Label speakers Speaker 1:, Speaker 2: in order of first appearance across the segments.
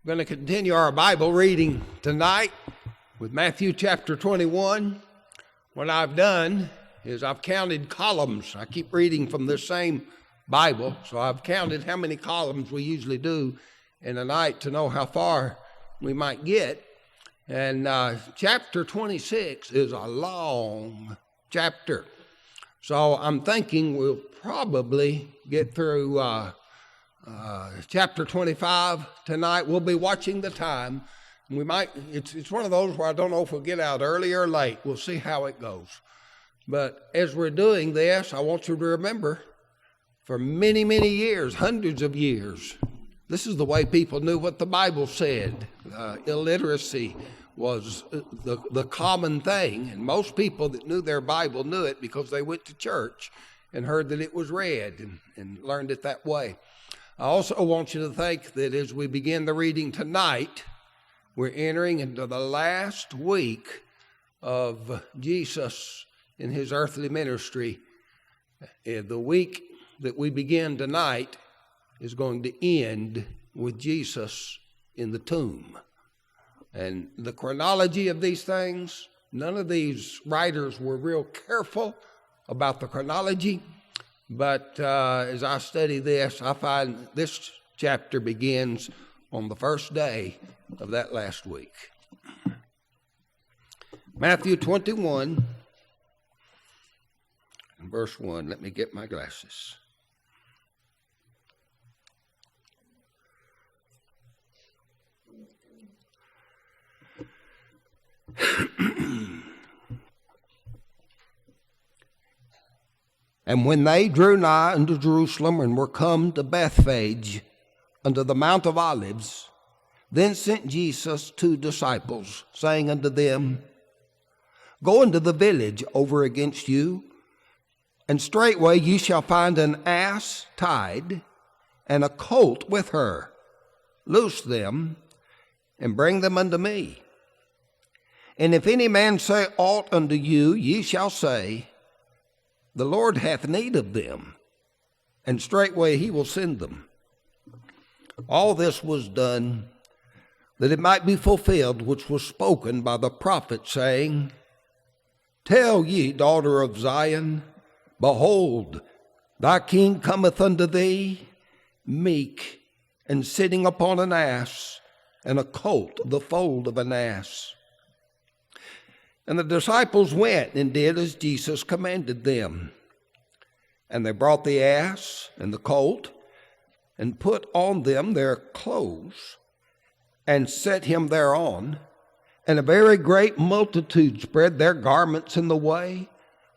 Speaker 1: We're going to continue our Bible reading tonight with Matthew chapter 21. What I've done is I've counted columns. I keep reading from the same Bible, so I've counted how many columns we usually do in a night to know how far we might get. And chapter 26 is a long chapter. So I'm thinking we'll probably get through chapter 25 tonight. We'll be watching the time. We might. It's one of those where I don't know if we'll get out early or late. We'll see how it goes. But as we're doing this, I want you to remember, for many, many years, hundreds of years, this is the way people knew what the Bible said. Illiteracy was the common thing, and most people that knew their Bible knew it because they went to church and heard that it was read and learned it that way. I also want you to think that as we begin the reading tonight, we're entering into the last week of Jesus in his earthly ministry. The week that we begin tonight is going to end with Jesus in the tomb. And the chronology of these things, none of these writers were real careful about the chronology. But as I study this, I find this chapter begins on the first day of that last week. Matthew 21, verse 1. Let me get my glasses. And when they drew nigh unto Jerusalem and were come to Bethphage unto the Mount of Olives, then sent Jesus 2 disciples, saying unto them, Go into the village over against you, and straightway ye shall find an ass tied, and a colt with her. Loose them, and bring them unto me. And if any man say aught unto you, ye shall say, The Lord hath need of them, and straightway he will send them. All this was done that it might be fulfilled which was spoken by the prophet, saying, Tell ye, daughter of Zion, behold, thy king cometh unto thee, meek, and sitting upon an ass, and a colt the foal of an ass. And the disciples went and did as Jesus commanded them. And they brought the ass and the colt, and put on them their clothes, and set him thereon. And a very great multitude spread their garments in the way.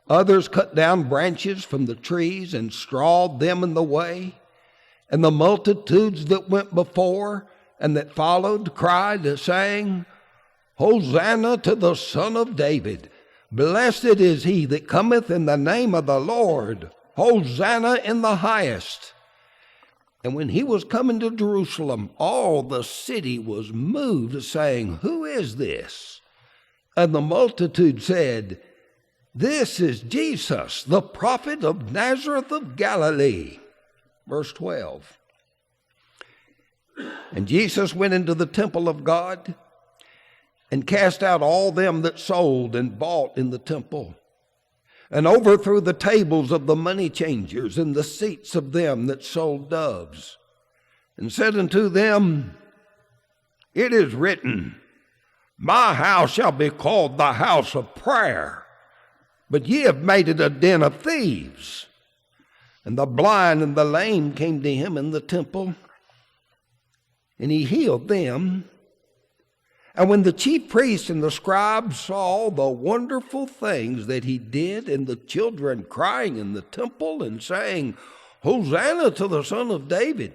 Speaker 1: Others cut down branches from the trees, and strawed them in the way. And the multitudes that went before and that followed cried, saying, Hosanna to the Son of David. Blessed is he that cometh in the name of the Lord. Hosanna in the highest. And when he was come into Jerusalem, all the city was moved, saying, Who is this? And the multitude said, This is Jesus, the prophet of Nazareth of Galilee. Verse 12. And Jesus went into the temple of God, and cast out all them that sold and bought in the temple, and overthrew the tables of the money changers and the seats of them that sold doves, and said unto them, It is written, My house shall be called the house of prayer, but ye have made it a den of thieves. And the blind and the lame came to him in the temple, and he healed them. And when the chief priests and the scribes saw the wonderful things that he did, and the children crying in the temple and saying, Hosanna to the Son of David,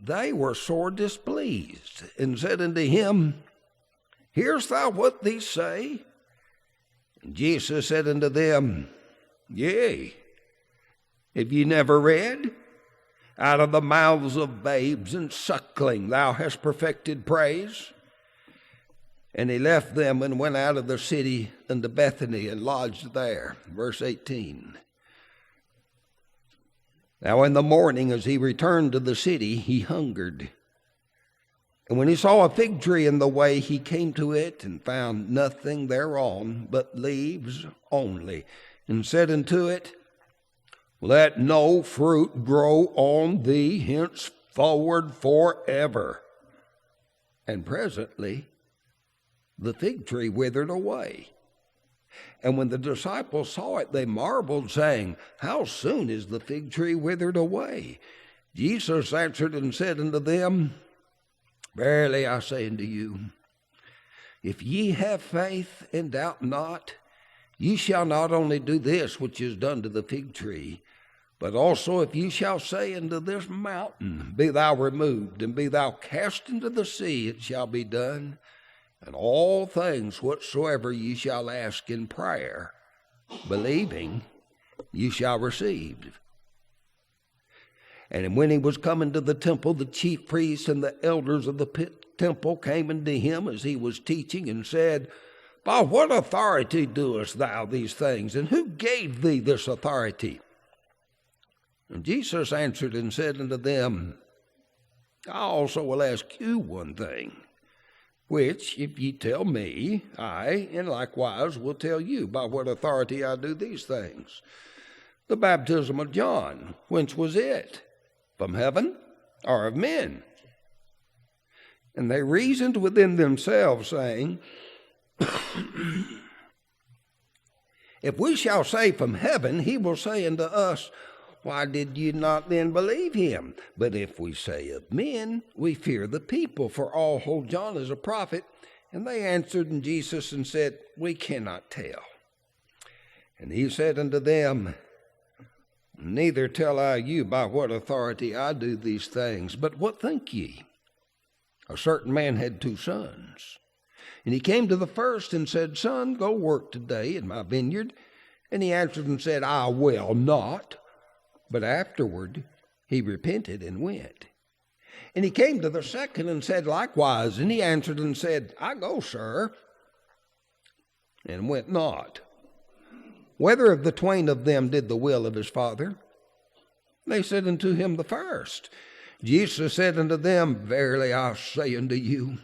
Speaker 1: they were sore displeased, and said unto him, Hearest thou what these say? And Jesus said unto them, Yea, have ye never read? Out of the mouths of babes and suckling thou hast perfected praise. And he left them and went out of the city unto Bethany and lodged there. Verse 18. Now in the morning, as he returned to the city, he hungered. And when he saw a fig tree in the way, he came to it and found nothing thereon but leaves only, and said unto it, Let no fruit grow on thee henceforward forever. And presently the fig tree withered away. And when the disciples saw it, they marveled, saying, How soon is the fig tree withered away? Jesus answered and said unto them, Verily I say unto you, if ye have faith and doubt not, ye shall not only do this which is done to the fig tree, but also if ye shall say unto this mountain, Be thou removed, and be thou cast into the sea, it shall be done. And all things whatsoever ye shall ask in prayer, believing, ye shall receive. And when he was come into the temple, the chief priests and the elders of the temple came unto him as he was teaching, and said, By what authority doest thou these things? And who gave thee this authority? And Jesus answered and said unto them, I also will ask you one thing, which if ye tell me, I, and likewise will tell you by what authority I do these things. The baptism of John, whence was it? From heaven or of men? And they reasoned within themselves, saying, If we shall say from heaven, he will say unto us, Why did ye not then believe him? But if we say of men, we fear the people, for all hold John as a prophet. And they answered unto Jesus and said, We cannot tell. And he said unto them, Neither tell I you by what authority I do these things. But what think ye? A certain man had 2 sons. And he came to the first and said, Son, go work today in my vineyard. And he answered and said, I will not. But afterward he repented and went. And he came to the second and said likewise. And he answered and said, I go, sir, and went not. Whether of the twain of them did the will of his father? They said unto him, the first. Jesus said unto them, Verily I say unto you,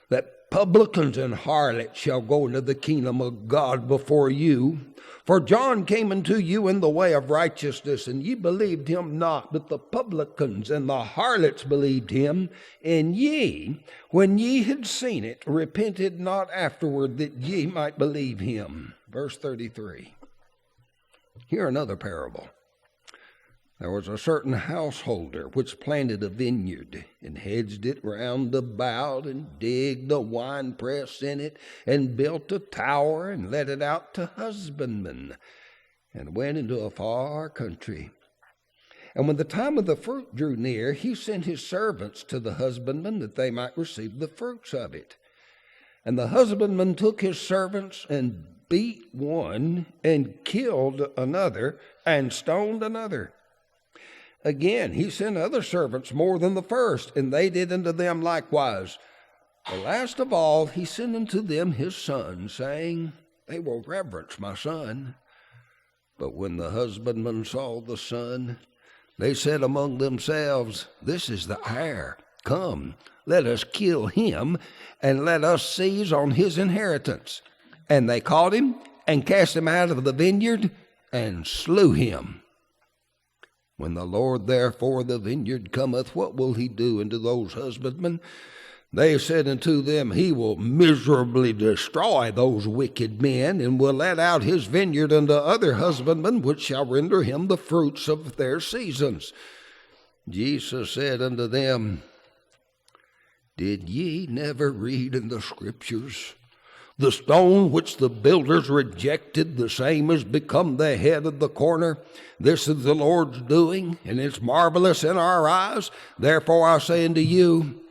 Speaker 1: that publicans and harlots shall go into the kingdom of God before you. For John came unto you in the way of righteousness, and ye believed him not, but the publicans and the harlots believed him. And ye, when ye had seen it, repented not afterward, that ye might believe him. Verse 33. Here another parable. There was a certain householder which planted a vineyard, and hedged it round about, and digged a winepress in it, and built a tower, and let it out to husbandmen, and went into a far country. And when the time of the fruit drew near, he sent his servants to the husbandmen, that they might receive the fruits of it. And the husbandman took his servants, and beat one, and killed another, and stoned another. Again, he sent other servants more than the first, and they did unto them likewise. The last of all, he sent unto them his son, saying, They will reverence my son. But when the husbandmen saw the son, they said among themselves, This is the heir. Come, let us kill him, and let us seize on his inheritance. And they caught him, and cast him out of the vineyard, and slew him. When the Lord therefore the vineyard cometh, what will he do unto those husbandmen? They said unto them, He will miserably destroy those wicked men, and will let out his vineyard unto other husbandmen, which shall render him the fruits of their seasons. Jesus said unto them, Did ye never read in the Scriptures, The stone which the builders rejected, the same has become the head of the corner. This is the Lord's doing, and it's marvelous in our eyes. Therefore I say unto you,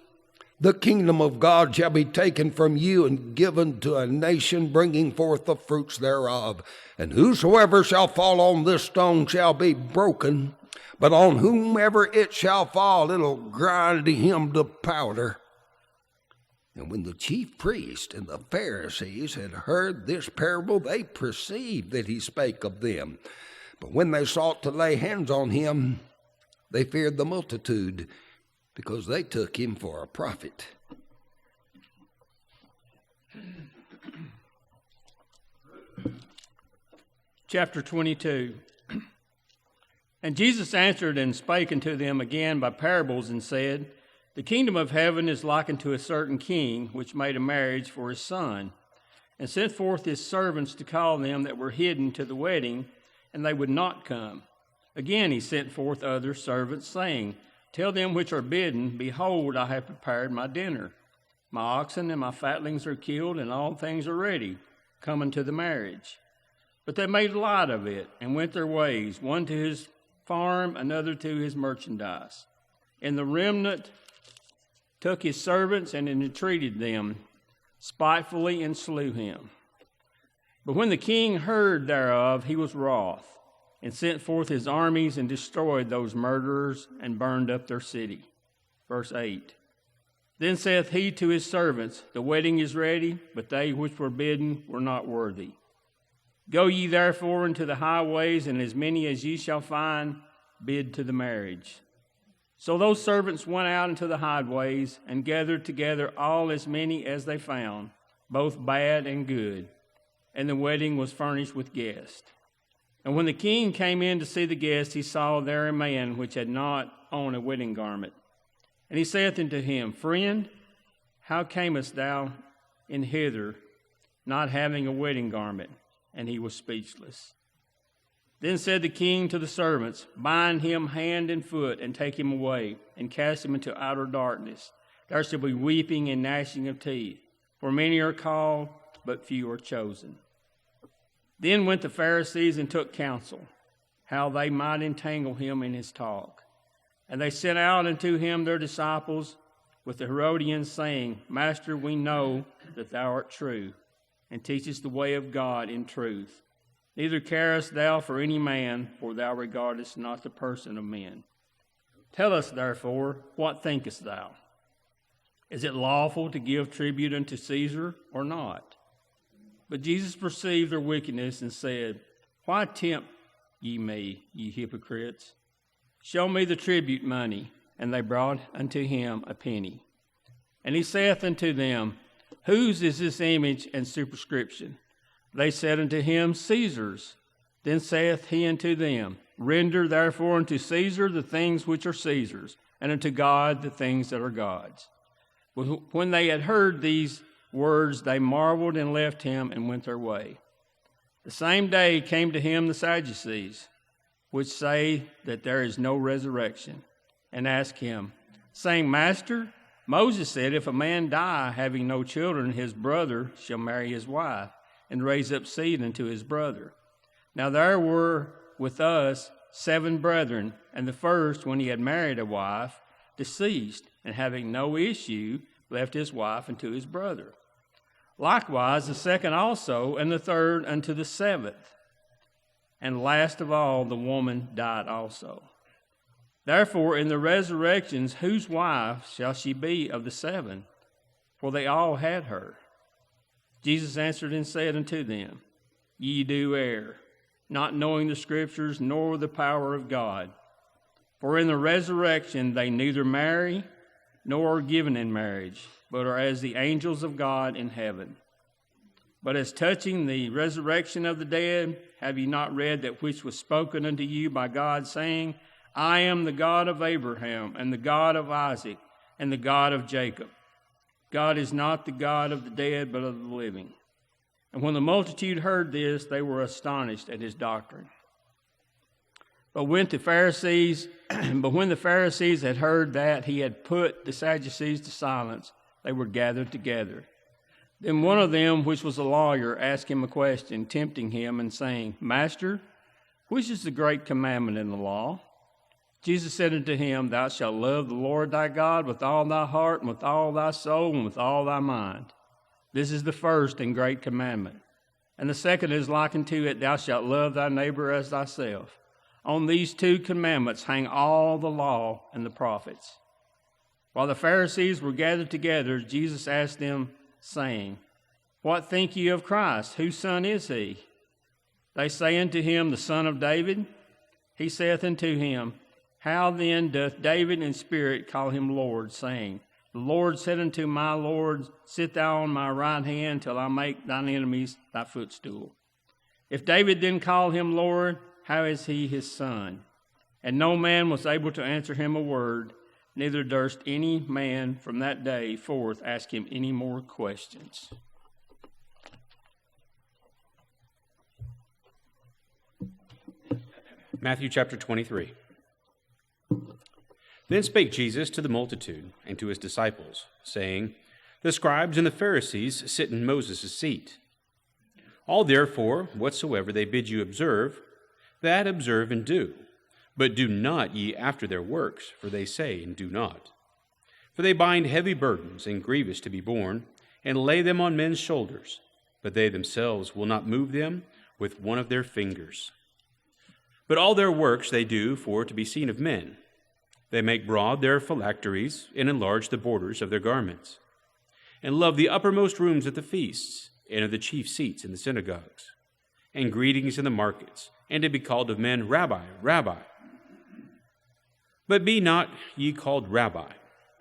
Speaker 1: the kingdom of God shall be taken from you and given to a nation, bringing forth the fruits thereof. And whosoever shall fall on this stone shall be broken, but on whomever it shall fall, it'll grind him to powder. And when the chief priests and the Pharisees had heard this parable, they perceived that he spake of them. But when they sought to lay hands on him, they feared the multitude, because they took him for a prophet.
Speaker 2: Chapter 22. And Jesus answered and spake unto them again by parables, and said, The kingdom of heaven is like unto a certain king, which made a marriage for his son, and sent forth his servants to call them that were hidden to the wedding, and they would not come. Again he sent forth other servants, saying, Tell them which are bidden, Behold, I have prepared my dinner. My oxen and my fatlings are killed, and all things are ready. Come unto the marriage. But they made light of it, and went their ways, one to his farm, another to his merchandise. And the remnant took his servants and entreated them spitefully, and slew him. But when the king heard thereof, he was wroth, and sent forth his armies, and destroyed those murderers, and burned up their city. Verse 8. Then saith he to his servants, The wedding is ready, but they which were bidden were not worthy. Go ye therefore into the highways, and as many as ye shall find, bid to the marriage. So those servants went out into the highways, and gathered together all as many as they found, both bad and good. And the wedding was furnished with guests. And when the king came in to see the guests, he saw there a man which had not on a wedding garment. And he saith unto him, Friend, how camest thou in hither, not having a wedding garment? And he was speechless. Then said the king to the servants, Bind him hand and foot, and take him away, and cast him into outer darkness. There shall be weeping and gnashing of teeth, for many are called, but few are chosen. Then went the Pharisees and took counsel, how they might entangle him in his talk. And they sent out unto him their disciples with the Herodians, saying, Master, we know that thou art true, and teachest the way of God in truth. Neither carest thou for any man, for thou regardest not the person of men. Tell us, therefore, what thinkest thou? Is it lawful to give tribute unto Caesar or not? But Jesus perceived their wickedness, and said, Why tempt ye me, ye hypocrites? Show me the tribute money. And they brought unto him a penny. And he saith unto them, Whose is this image and superscription? They said unto him, Caesar's. Then saith he unto them, Render therefore unto Caesar the things which are Caesar's, and unto God the things that are God's. When they had heard these words, they marveled, and left him, and went their way. The same day came to him the Sadducees, which say that there is no resurrection, and asked him, saying, Master, Moses said, If a man die having no children, his brother shall marry his wife, and raise up seed unto his brother. Now there were with us 7 brethren, and the first, when he had married a wife, deceased, and having no issue, left his wife unto his brother. Likewise the second also, and the third unto the 7th. And last of all, the woman died also. Therefore, in the resurrections, whose wife shall she be of the 7? For they all had her. Jesus answered and said unto them, Ye do err, not knowing the Scriptures, nor the power of God. For in the resurrection they neither marry, nor are given in marriage, but are as the angels of God in heaven. But as touching the resurrection of the dead, have ye not read that which was spoken unto you by God, saying, I am the God of Abraham, and the God of Isaac, and the God of Jacob. God is not the God of the dead, but of the living. And when the multitude heard this, they were astonished at his doctrine. But when the Pharisees had heard that he had put the Sadducees to silence, they were gathered together. Then one of them, which was a lawyer, asked him a question, tempting him, and saying, Master, which is the great commandment in the law? Jesus said unto him, Thou shalt love the Lord thy God with all thy heart, and with all thy soul, and with all thy mind. This is the first and great commandment. And the second is like unto it, Thou shalt love thy neighbor as thyself. On these 2 commandments hang all the law and the prophets. While the Pharisees were gathered together, Jesus asked them, saying, What think ye of Christ? Whose son is he? They say unto him, The son of David. He saith unto him, How then doth David in spirit call him Lord, saying, The Lord said unto my Lord, Sit thou on my right hand till I make thine enemies thy footstool. If David then call him Lord, how is he his son? And no man was able to answer him a word, neither durst any man from that day forth ask him any more questions.
Speaker 3: Matthew chapter 23. Then spake Jesus to the multitude and to his disciples, saying, The scribes and the Pharisees sit in Moses' seat. All therefore, whatsoever they bid you observe, that observe and do. But do not ye after their works, for they say and do not. For they bind heavy burdens and grievous to be borne, and lay them on men's shoulders, but they themselves will not move them with one of their fingers. But all their works they do for to be seen of men. They make broad their phylacteries, and enlarge the borders of their garments, and love the uppermost rooms at the feasts, and of the chief seats in the synagogues, and greetings in the markets, and to be called of men, Rabbi, Rabbi. But be not ye called Rabbi,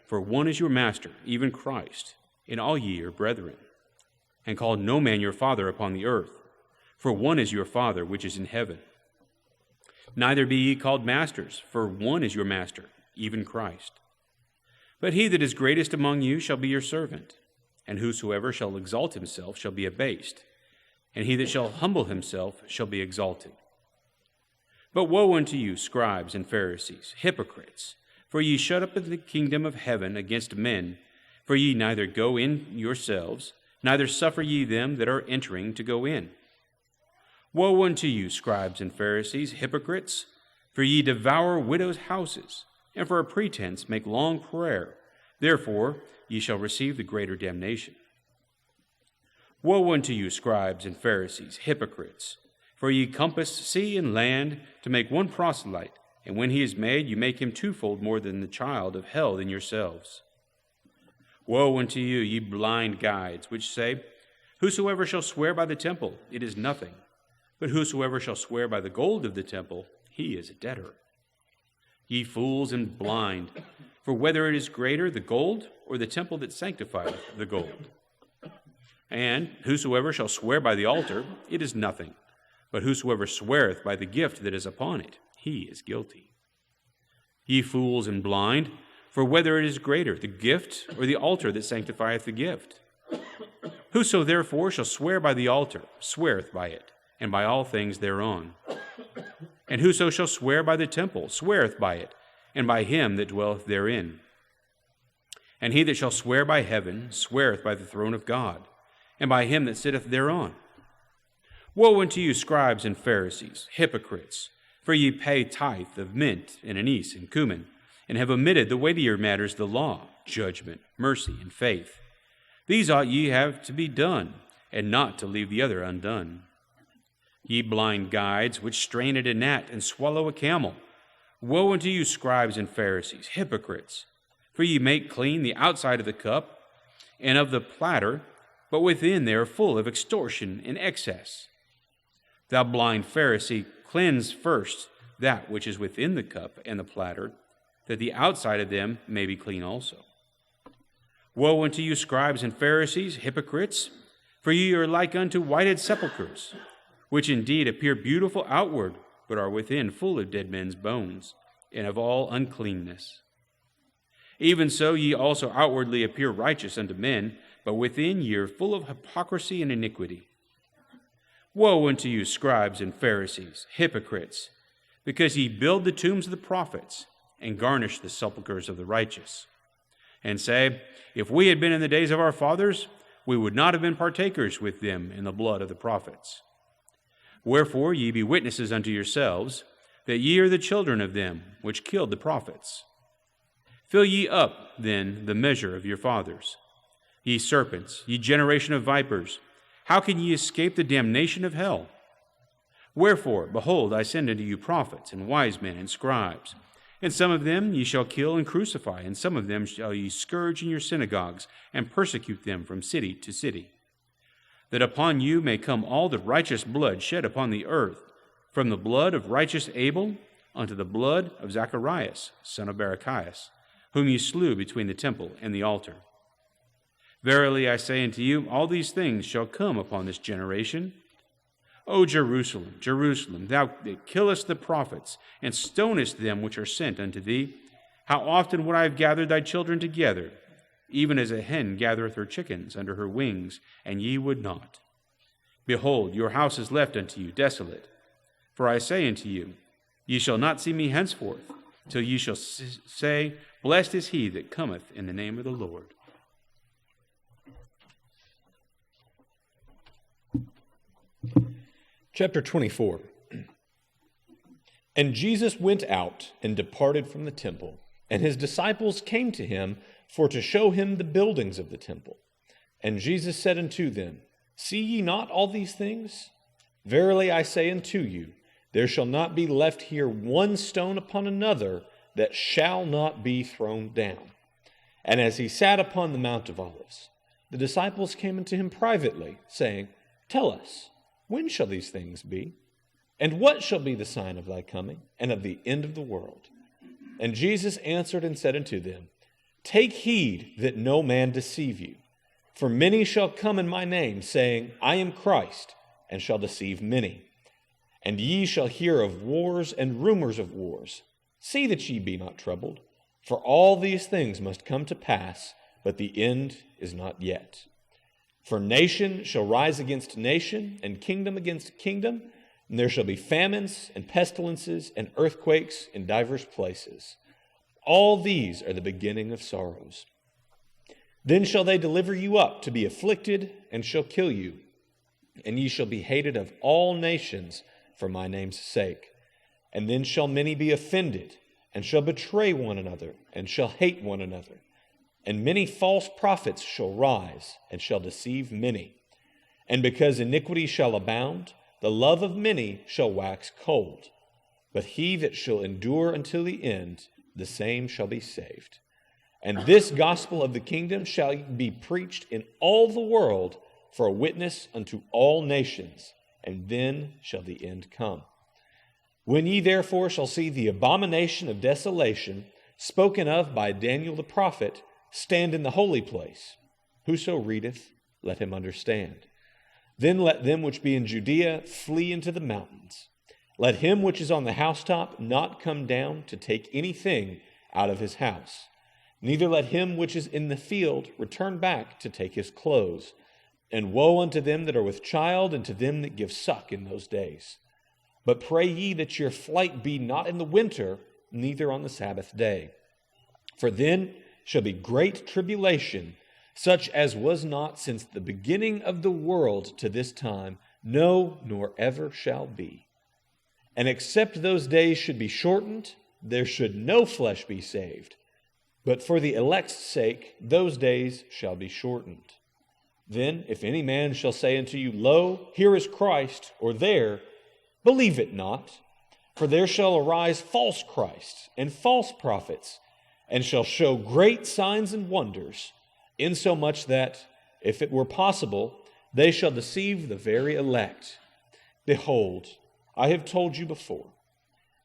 Speaker 3: for one is your master, even Christ, and all ye are brethren. And call no man your father upon the earth, for one is your Father which is in heaven. Neither be ye called masters, for one is your master, even Christ. But he that is greatest among you shall be your servant, and whosoever shall exalt himself shall be abased, and he that shall humble himself shall be exalted. But woe unto you, scribes and Pharisees, hypocrites, for ye shut up in the kingdom of heaven against men, for ye neither go in yourselves, neither suffer ye them that are entering to go in. Woe unto you, scribes and Pharisees, hypocrites, for ye devour widows' houses, and for a pretense make long prayer. Therefore ye shall receive the greater damnation. Woe unto you, scribes and Pharisees, hypocrites, for ye compass sea and land to make one proselyte, and when he is made, you make him twofold more than the child of hell than yourselves. Woe unto you, ye blind guides, which say, Whosoever shall swear by the temple, it is nothing. But whosoever shall swear by the gold of the temple, he is a debtor. Ye fools and blind, for whether it is greater, the gold, or the temple that sanctifieth the gold. And whosoever shall swear by the altar, it is nothing. But whosoever sweareth by the gift that is upon it, he is guilty. Ye fools and blind, for whether it is greater, the gift, or the altar that sanctifieth the gift. Whoso therefore shall swear by the altar, sweareth by it, and by all things thereon. And whoso shall swear by the temple, sweareth by it, and by him that dwelleth therein. And he that shall swear by heaven, sweareth by the throne of God, and by him that sitteth thereon. Woe unto you, scribes and Pharisees, hypocrites, for ye pay tithe of mint and anise and cumin, and have omitted the weightier matters of the law, judgment, mercy, and faith. These ought ye have to be done, and not to leave the other undone. Ye blind guides, which strain at a gnat and swallow a camel, woe unto you, scribes and Pharisees, hypocrites, for ye make clean the outside of the cup and of the platter, but within they are full of extortion and excess. Thou blind Pharisee, cleanse first that which is within the cup and the platter, that the outside of them may be clean also. Woe unto you, scribes and Pharisees, hypocrites, for ye are like unto whited sepulchres, which indeed appear beautiful outward, but are within full of dead men's bones, and of all uncleanness. Even so ye also outwardly appear righteous unto men, but within ye are full of hypocrisy and iniquity. Woe unto you, scribes and Pharisees, hypocrites, because ye build the tombs of the prophets, and garnish the sepulchres of the righteous, and say, If we had been in the days of our fathers, we would not have been partakers with them in the blood of the prophets. Wherefore ye be witnesses unto yourselves, that ye are the children of them which killed the prophets. Fill ye up, then, the measure of your fathers. Ye serpents, ye generation of vipers, how can ye escape the damnation of hell? Wherefore, behold, I send unto you prophets and wise men and scribes, and some of them ye shall kill and crucify, and some of them shall ye scourge in your synagogues, and persecute them from city to city, that upon you may come all the righteous blood shed upon the earth, from the blood of righteous Abel unto the blood of Zacharias, son of Barachias, whom ye slew between the temple and the altar. Verily I say unto you, all these things shall come upon this generation. O Jerusalem, Jerusalem, thou that killest the prophets, and stonest them which are sent unto thee, how often would I have gathered thy children together, even as a hen gathereth her chickens under her wings, and ye would not. Behold, your house is left unto you desolate. For I say unto you, ye shall not see me henceforth, till ye shall say, Blessed is he that cometh in the name of the Lord.
Speaker 4: Chapter 24. And Jesus went out and departed from the temple, and his disciples came to him for to show him the buildings of the temple. And Jesus said unto them, See ye not all these things? Verily I say unto you, there shall not be left here one stone upon another that shall not be thrown down. And as he sat upon the Mount of Olives, the disciples came unto him privately, saying, Tell us, when shall these things be? And what shall be the sign of thy coming, and of the end of the world? And Jesus answered and said unto them, Take heed that no man deceive you. For many shall come in my name, saying, I am Christ, and shall deceive many. And ye shall hear of wars and rumors of wars. See that ye be not troubled, for all these things must come to pass, but the end is not yet. For nation shall rise against nation, and kingdom against kingdom, and there shall be famines and pestilences and earthquakes in divers places. All these are the beginning of sorrows. Then shall they deliver you up to be afflicted, and shall kill you. And ye shall be hated of all nations for my name's sake. And then shall many be offended, and shall betray one another, and shall hate one another. And many false prophets shall rise, and shall deceive many. And because iniquity shall abound, the love of many shall wax cold. But he that shall endure until the end, the same shall be saved. And this gospel of the kingdom shall be preached in all the world for a witness unto all nations, and then shall the end come. When ye therefore shall see the abomination of desolation spoken of by Daniel the prophet stand in the holy place, whoso readeth, let him understand. Then let them which be in Judea flee into the mountains. Let him which is on the housetop not come down to take anything out of his house. Neither let him which is in the field return back to take his clothes. And woe unto them that are with child, and to them that give suck in those days. But pray ye that your flight be not in the winter, neither on the Sabbath day. For then shall be great tribulation, such as was not since the beginning of the world to this time, no, nor ever shall be. And except those days should be shortened, there should no flesh be saved. But for the elect's sake, those days shall be shortened. Then, if any man shall say unto you, Lo, here is Christ, or there, believe it not. For there shall arise false Christs and false prophets, and shall show great signs and wonders, insomuch that, if it were possible, they shall deceive the very elect. Behold, I have told you before.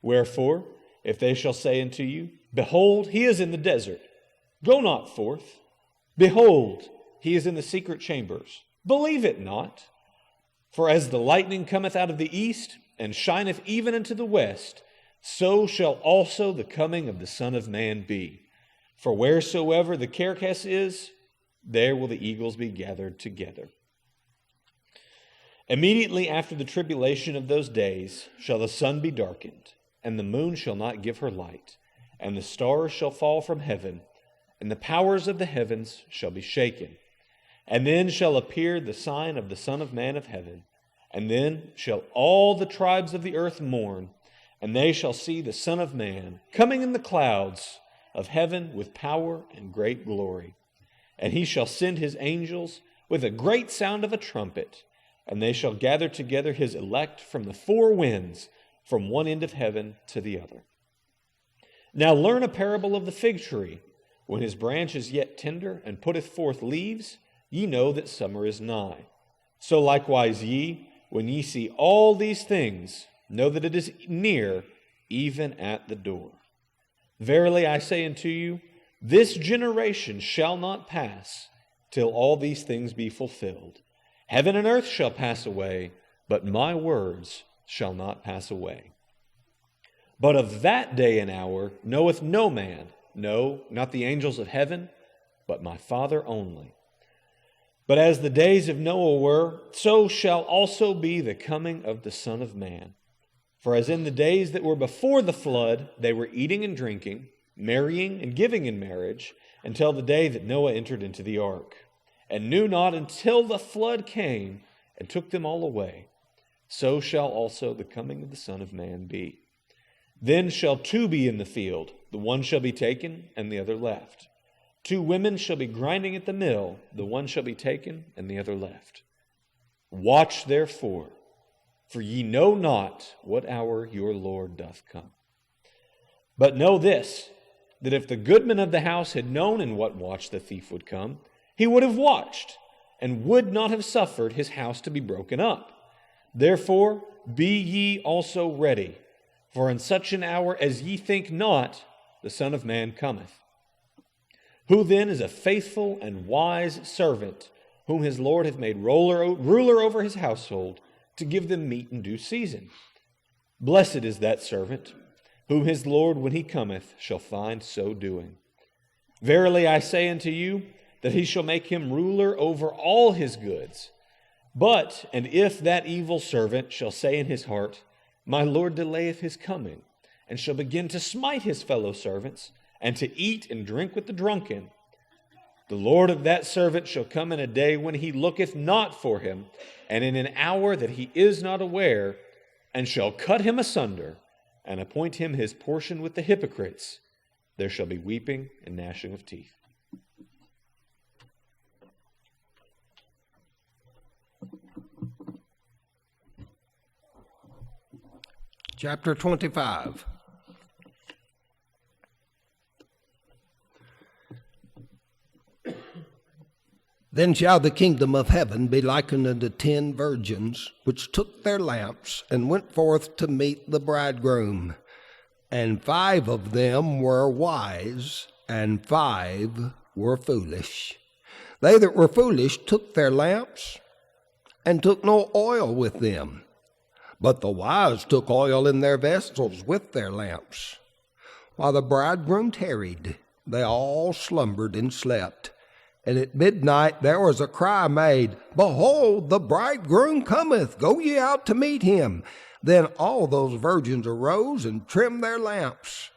Speaker 4: Wherefore, if they shall say unto you, Behold, he is in the desert, go not forth. Behold, he is in the secret chambers, believe it not. For as the lightning cometh out of the east, and shineth even unto the west, so shall also the coming of the Son of Man be. For wheresoever the carcass is, there will the eagles be gathered together. Immediately after the tribulation of those days shall the sun be darkened, and the moon shall not give her light, and the stars shall fall from heaven, and the powers of the heavens shall be shaken. And then shall appear the sign of the Son of Man of heaven, and then shall all the tribes of the earth mourn, and they shall see the Son of Man coming in the clouds of heaven with power and great glory. And he shall send his angels with a great sound of a trumpet, and they shall gather together his elect from the four winds, from one end of heaven to the other. Now learn a parable of the fig tree. When his branch is yet tender, and putteth forth leaves, ye know that summer is nigh. So likewise ye, when ye see all these things, know that it is near, even at the door. Verily I say unto you, this generation shall not pass till all these things be fulfilled. Heaven and earth shall pass away, but my words shall not pass away. But of that day and hour knoweth no man, no, not the angels of heaven, but my Father only. But as the days of Noah were, so shall also be the coming of the Son of Man. For as in the days that were before the flood, they were eating and drinking, marrying and giving in marriage, until the day that Noah entered into the ark, and knew not until the flood came and took them all away, so shall also the coming of the Son of Man be. Then shall two be in the field, the one shall be taken, and the other left. 2 women shall be grinding at the mill, the one shall be taken, and the other left. Watch therefore, for ye know not what hour your Lord doth come. But know this, that if the goodman of the house had known in what watch the thief would come, he would have watched, and would not have suffered his house to be broken up. Therefore be ye also ready, for in such an hour as ye think not, the Son of Man cometh. Who then is a faithful and wise servant, whom his Lord hath made ruler over his household, to give them meat in due season? Blessed is that servant, whom his Lord, when he cometh, shall find so doing. Verily I say unto you, that he shall make him ruler over all his goods. But, and if that evil servant shall say in his heart, my Lord delayeth his coming, and shall begin to smite his fellow servants, and to eat and drink with the drunken, the Lord of that servant shall come in a day when he looketh not for him, and in an hour that he is not aware, and shall cut him asunder, and appoint him his portion with the hypocrites. There shall be weeping and gnashing of teeth.
Speaker 1: Chapter 25. Then shall the kingdom of heaven be likened unto 10 virgins, which took their lamps and went forth to meet the bridegroom. And 5 of them were wise, and 5 were foolish. They that were foolish took their lamps, and took no oil with them. But the wise took oil in their vessels with their lamps. While the bridegroom tarried, they all slumbered and slept. And at midnight there was a cry made, Behold, the bridegroom cometh, go ye out to meet him. Then all those virgins arose and trimmed their lamps.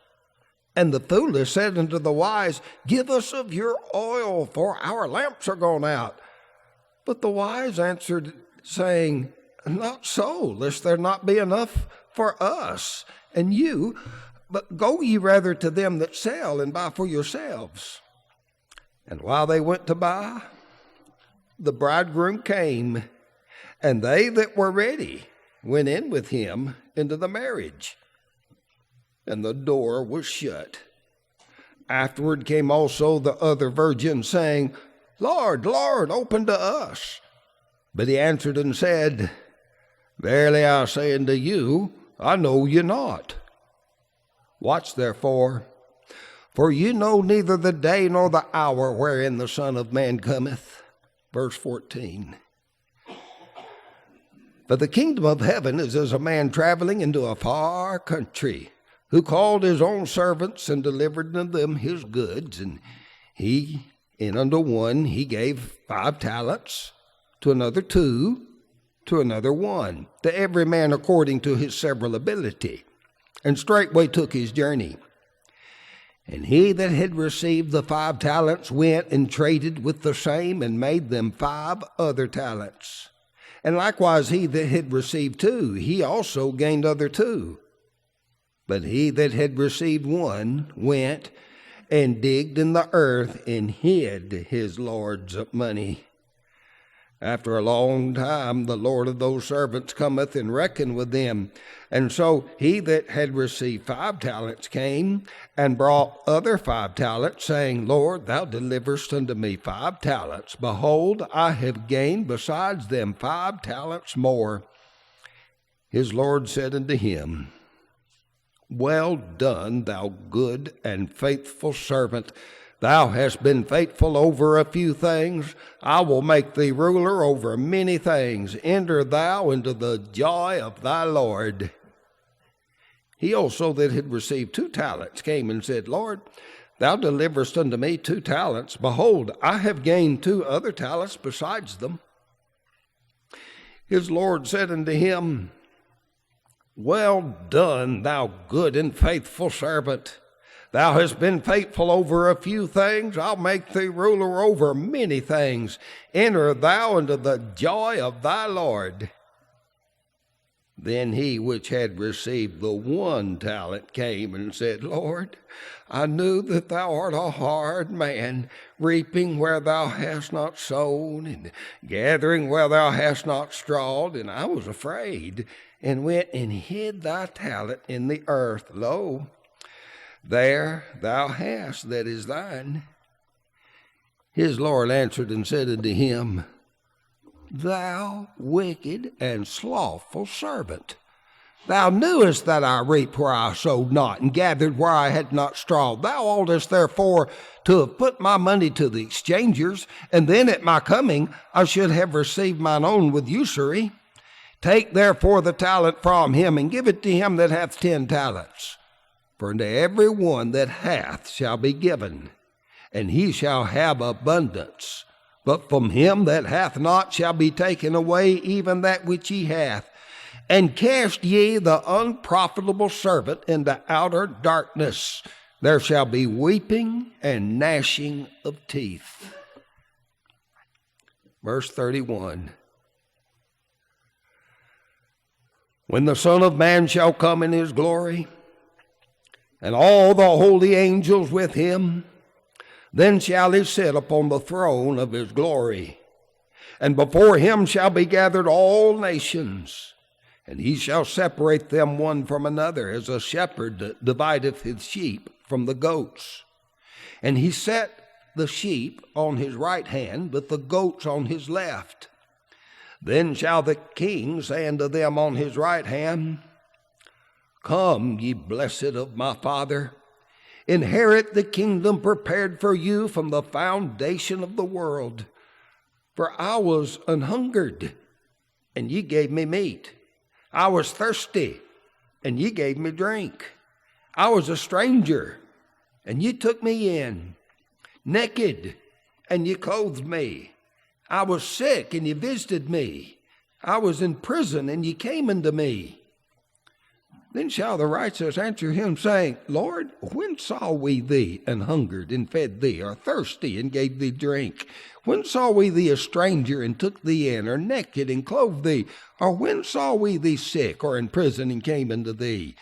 Speaker 1: And the foolish said unto the wise, Give us of your oil, for our lamps are gone out. But the wise answered, saying, Not so, lest there not be enough for us and you, but go ye rather to them that sell, and buy for yourselves. And while they went to buy, the bridegroom came, and they that were ready went in with him into the marriage, and the door was shut. Afterward came also the other virgins, saying, Lord, Lord, open to us. But he answered and said, Verily I say unto you, I know you not. Watch therefore, for you know neither the day nor the hour wherein the Son of Man cometh. Verse 14. For the kingdom of heaven is as a man traveling into a far country, who called his own servants and delivered unto them his goods. And unto one he gave 5 talents, to another 2, to another 1, to every man according to his several ability. And straightway took his journey. And he that had received the 5 talents went and traded with the same, and made them 5 other talents. And likewise he that had received 2, he also gained other 2. But he that had received 1 went and digged in the earth, and hid his Lord's money. After a long time the Lord of those servants cometh and reckoned with them. And so he that had received 5 talents came and brought other 5 talents, saying, Lord, thou deliverest unto me 5 talents. Behold, I have gained besides them 5 talents more. His Lord said unto him, Well done, thou good and faithful servant. Thou hast been faithful over a few things. I will make thee ruler over many things. Enter thou into the joy of thy Lord. He also that had received 2 talents came and said, Lord, thou deliverest unto me 2 talents. Behold, I have gained 2 other talents besides them. His Lord said unto him, Well done, thou good and faithful servant. Thou hast been faithful over a few things. I'll make thee ruler over many things. Enter thou into the joy of thy Lord. Then he which had received the 1 talent came and said, Lord, I knew that thou art a hard man, reaping where thou hast not sown, and gathering where thou hast not strawed. And I was afraid, and went and hid thy talent in the earth. Lo, there thou hast that is thine. His Lord answered and said unto him, Thou wicked and slothful servant, thou knewest that I reaped where I sowed not, and gathered where I had not strawed. Thou oughtest therefore to have put my money to the exchangers, and then at my coming I should have received mine own with usury. Take therefore the talent from him, and give it to him that hath 10 talents. For unto every one that hath shall be given, and he shall have abundance. But from him that hath not shall be taken away even that which he hath. And cast ye the unprofitable servant into outer darkness. There shall be weeping and gnashing of teeth. Verse 31. When the Son of Man shall come in his glory, and all the holy angels with him, then shall he sit upon the throne of his glory. And before him shall be gathered all nations, and he shall separate them one from another, as a shepherd divideth his sheep from the goats. And he set the sheep on his right hand, but the goats on his left. Then shall the king say unto them on his right hand, Come, ye blessed of my Father, inherit the kingdom prepared for you from the foundation of the world. For I was an hungered, and ye gave me meat. I was thirsty, and ye gave me drink. I was a stranger, and ye took me in. Naked, and ye clothed me. I was sick, and ye visited me. I was in prison, and ye came unto me. Then shall the righteous answer him, saying, Lord, when saw we thee an hungered, and fed thee, or thirsty, and gave thee drink? When saw we thee a stranger, and took thee in, or naked, and clothed thee? Or when saw we thee sick, or in prison, and came unto thee?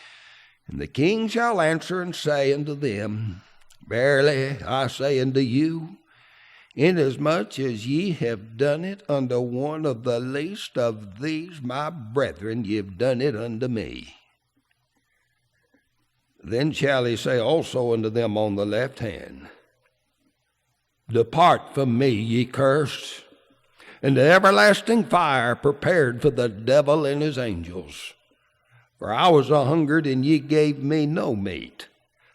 Speaker 1: And the king shall answer and say unto them, Verily I say unto you, inasmuch as ye have done it unto one of the least of these my brethren, ye have done it unto me. Then shall he say also unto them on the left hand, Depart from me, ye cursed, into everlasting fire prepared for the devil and his angels. For I was a hungered, and ye gave me no meat.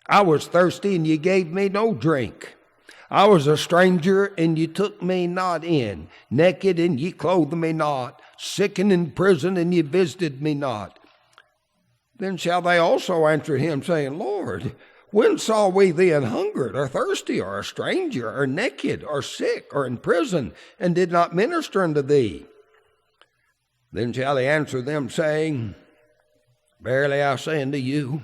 Speaker 1: I was thirsty, and ye gave me no drink. I was a stranger, and ye took me not in. Naked, and ye clothed me not. Sick and in prison, and ye visited me not. Then shall they also answer him, saying, Lord, when saw we thee an hungered, or thirsty, or a stranger, or naked, or sick, or in prison, and did not minister unto thee? Then shall he answer them, saying, Verily I say unto you,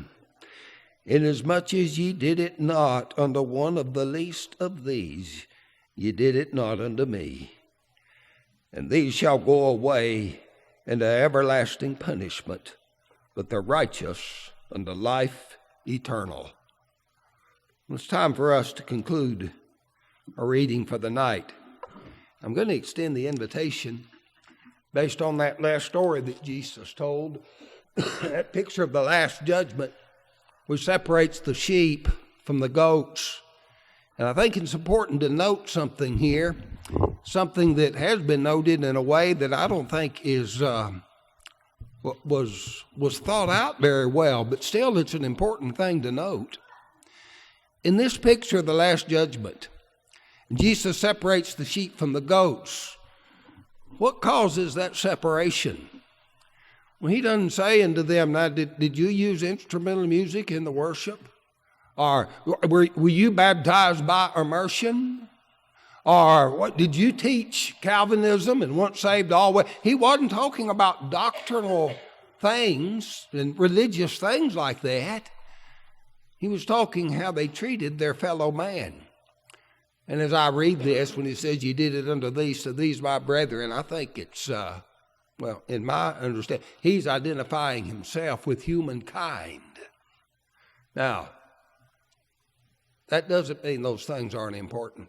Speaker 1: inasmuch as ye did it not unto one of the least of these, ye did it not unto me. And these shall go away into everlasting punishment, but the righteous unto life eternal. It's time for us to conclude our reading for the night. I'm going to extend the invitation based on that last story that Jesus told, that picture of the last judgment, which separates the sheep from the goats. And I think it's important to note something here, something that has been noted in a way that I don't think is was thought out very well, but still it's an important thing to note. In this picture of the Last Judgment, Jesus separates the sheep from the goats. What causes that separation? Well, he doesn't say unto them, now, did you use instrumental music in the worship? Or were you baptized by immersion? Or what, did you teach Calvinism and once saved always? He wasn't talking about doctrinal things and religious things like that. He was talking how they treated their fellow man. And as I read this, when he says, you did it unto these, to these my brethren, I think it's, well, in my understanding, he's identifying himself with humankind. Now, that doesn't mean those things aren't important.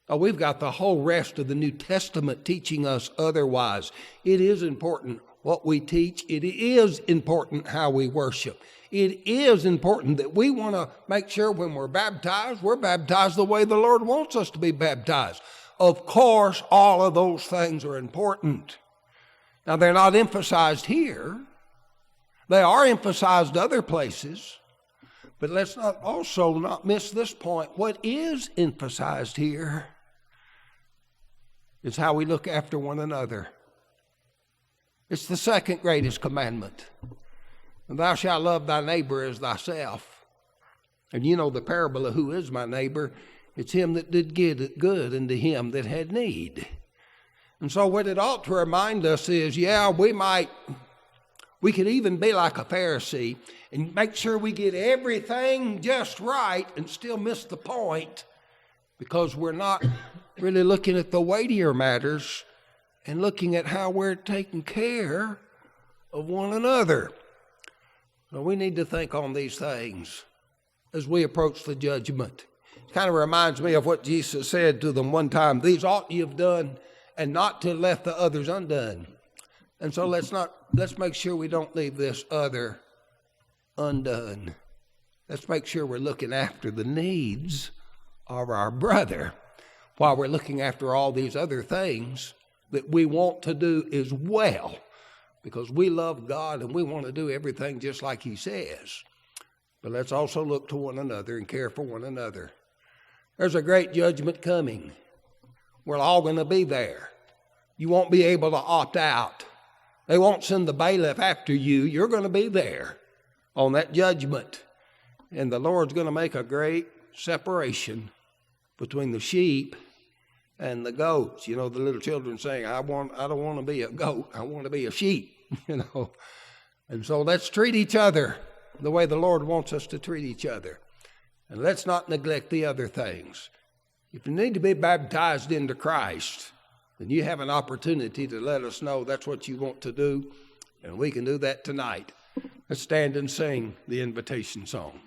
Speaker 1: Oh, we've got the whole rest of the New Testament teaching us otherwise. It is important what we teach. It is important how we worship. It is important that we want to make sure when we're baptized the way the Lord wants us to be baptized. Of course, all of those things are important. Now, they're not emphasized here. They are emphasized other places. But let's not miss this point. What is emphasized here is how we look after one another. It's the second greatest commandment. Thou shalt love thy neighbor as thyself. And you know the parable of who is my neighbor. It's him that did good unto him that had need. And so what it ought to remind us is, we could even be like a Pharisee and make sure we get everything just right and still miss the point because we're not really looking at the weightier matters and looking at how we're taking care of one another. So we need to think on these things as we approach the judgment. It kind of reminds me of what Jesus said to them one time, these ought ye have done and not to have left the others undone. And so let's make sure we don't leave this other undone. Let's make sure we're looking after the needs of our brother while we're looking after all these other things that we want to do as well, because we love God and we want to do everything just like he says. But let's also look to one another and care for one another. There's a great judgment coming. We're all going to be there. You won't be able to opt out. They won't send the bailiff after you. You're going to be there on that judgment. And the Lord's going to make a great separation between the sheep and the goats. You know, the little children saying, I don't want to be a goat. I want to be a sheep, you know. And so let's treat each other the way the Lord wants us to treat each other. And let's not neglect the other things. If you need to be baptized into Christ, then you have an opportunity to let us know that's what you want to do, and we can do that tonight. Let's stand and sing the invitation song.